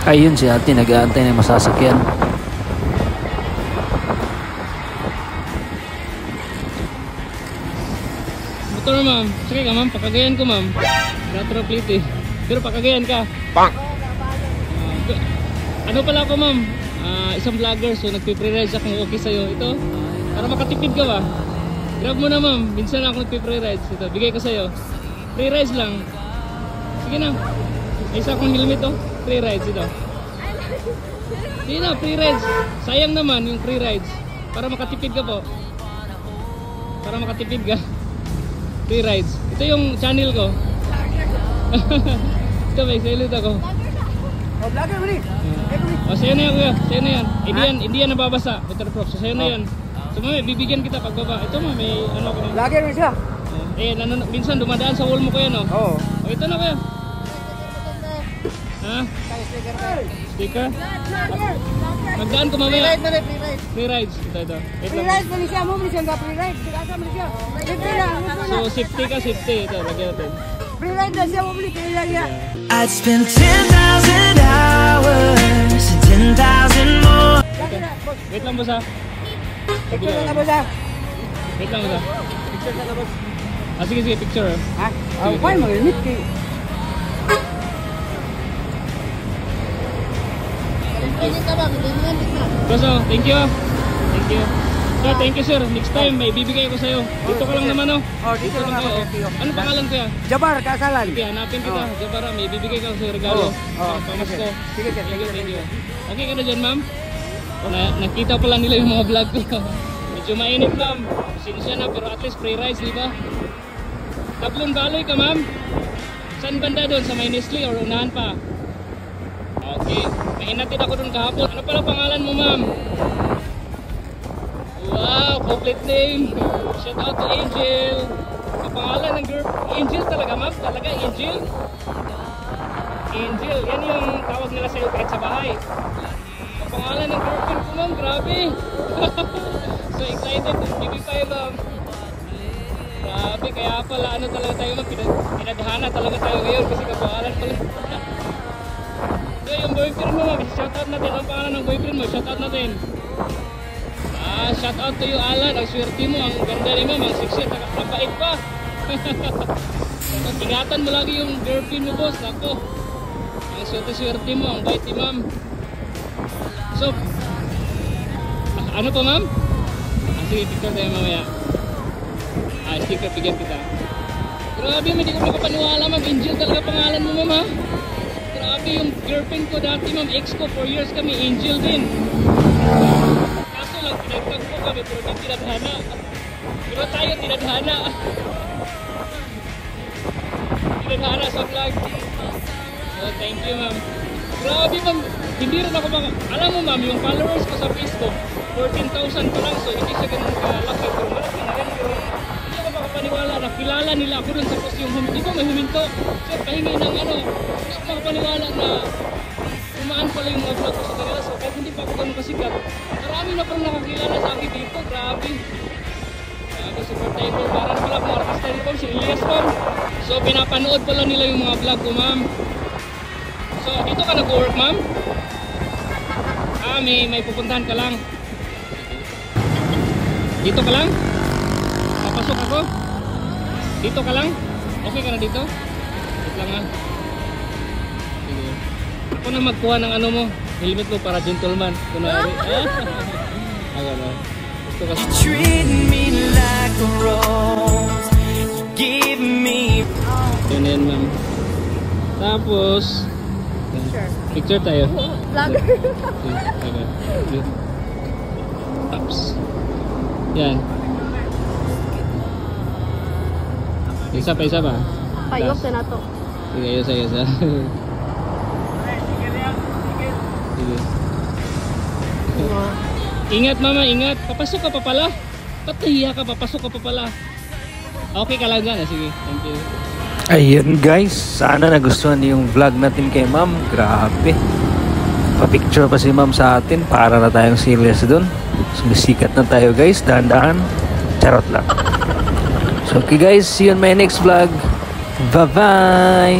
Ayun si ate, nag-aantay na masasakyan. Motor ma'am. Sige ka ma'am, pakagayan ko ma'am. Retro plate eh. Pero pakagayan ka. Bang! Ano pala ako ma'am? Isang vlogger, so nagpe-pre-ride siya kung okay sa'yo. Ito, para makatipid ka ba? Grab mo na ma'am, minsan ako nagpe-pre-rides. Ito, bigay ko sa'yo. Free rides lang. Sige na. May isa akong helmet oh. Free rides ito. Sige na, free rides. Sayang naman yung free rides. Para makatipid ka po. Para makatipid ka. Free rides. Ito yung channel ko. Ito may salute ako. Oh, vlogger mo rin. O, sa'yo na yan kuya. Sa'yo na yan. Hindi yan nababasa. Waterproof. So, sa'yo na yan. So, mami, bibigyan kita pagbaba. Ito ma, may ano ko. Vlogger mo siya. Minsan dumadaan sa wall mo kuya, no? Oo. O, ito na kuya. Ha? Sticker? Magdaan ko mamaya. Free rides. Ito. Free rides mo siya. Mo siya nga free rides. Sigasa mo siya. Safety lang. So, safety ka, safety. Ito, lagyan natin. Free ride na siya. Mo bili. Kaya lang yan. I'd spend 10,000 hours, 10,000 more. Wait lang boss ha. Picture na labas ha. Wait lang boss ha. Picture na labas. Sige, picture Ha? Oh, fine mo. Limit kayo. Boss oh, thank you. Thank you. Sir, thank you sir. Next time may bibigay ko sa'yo. Dito ka lang naman oh. Oh, dito lang ako. Ano pangalan kuya? Jabar, Kasalan. Sige, hanapin kita. Jabara, may bibigay ka sa regalo. Pamasko. Sige sir, Thank you. Okay ka na dyan ma'am? Nakita pala nila yung mga vlog ko. Medyo mainit ma'am. Sinisya na pero at least free rides, di ba? Tablon Baloy ka ma'am? Saan banda doon? Sa may Nestle or unahan pa? Okay. May inatid ako doon kahapon. Ano pala pangalan mo ma'am? Wow, complete name. Shout out to Angel. Ang pangalan ng girl, Angel talaga ma'am? Talaga Angel? Angel, yan yung tawag nila sa'yo kahit sa bahay. Ang pangalan ng girlfriend ko ma'am, grabe. So excited, BB5 ma'am. Grabe, kaya pala ano talaga tayo ma'am, pinadhana talaga tayo ngayon kasi kapangalan pala. So yung boyfriend mo ma'am, shout out natin. Ang pangalan ng boyfriend mo, shout out natin. Shout out to you Alan, ang swerte mo, ang ganda ni ma'am, ang sexy, ang bait pa. Ingatan mo lagi yung girlfriend mo boss, ako. Ang swerte mo, ang bait ni ma'am. So, ano pa ma'am? Sige, picture tayo mamaya. Sticker, bigyan kita. Grabe, hindi ko makapaniwala ma'am, Angel talaga pangalan mo ma'am ha. Grabe, yung girlfriend ko dati ma'am, ex ko, 4 years kami, Angel din. Kaso lang, pinagtag ko kami, pero di tinadhana. Pero tayo tinadhana. Tinadhana sa vlog. So, thank you ma'am. Grabe ma'am, hindi rin ako alam mo ma'am, yung followers ko sa Facebook 14,000 pa lang, so hindi siya ganun kalaki, pero malaki na rin. Pero hindi ako makapaniwala na kilala nila ako dun sa post yung hindi ko may huminto. So pahingi ng ano, hindi ko makapaniwala na umaan pala yung mga vlog ko sa kanila. So kahit hindi pa ako ganun kasikat, marami na parang nakakilala sa akin dito. Grabe, super table. Parang pala akong artista dito, si Elias ma'am. So pinapanood pala nila yung mga vlog ko ma'am. So, dito ka nag-work, ma'am? May pupuntahan ka lang. Dito ka lang? Papasok ako? Dito ka lang? Okay ka na dito? Dito lang ha. Sige. Ako na magkuha ng ano mo, helmet mo para gentleman. Kunwari. Ako na. Gusto ka. Treat me like a rose. Give me. Yun yan, ma'am. Tapos picture tayo. Vlogger. Ups. Yan. Isa pa. Payok na to. Sige, isa. Sige. Ingat mama, ingat. Papasok ka pa pala. Ba't nahiya ka? Papasok ka pa pala. Okay ka lang dyan. Sige, thank you. Ayun guys, sana nagustuhan niyo yung vlog natin kay ma'am. Grabe, pa-picture pa si ma'am sa atin. Para na tayong serious dun. Sumisikat na tayo guys, dahan-dahan. Charot lang. So okay guys, see you on my next vlog. Bye bye.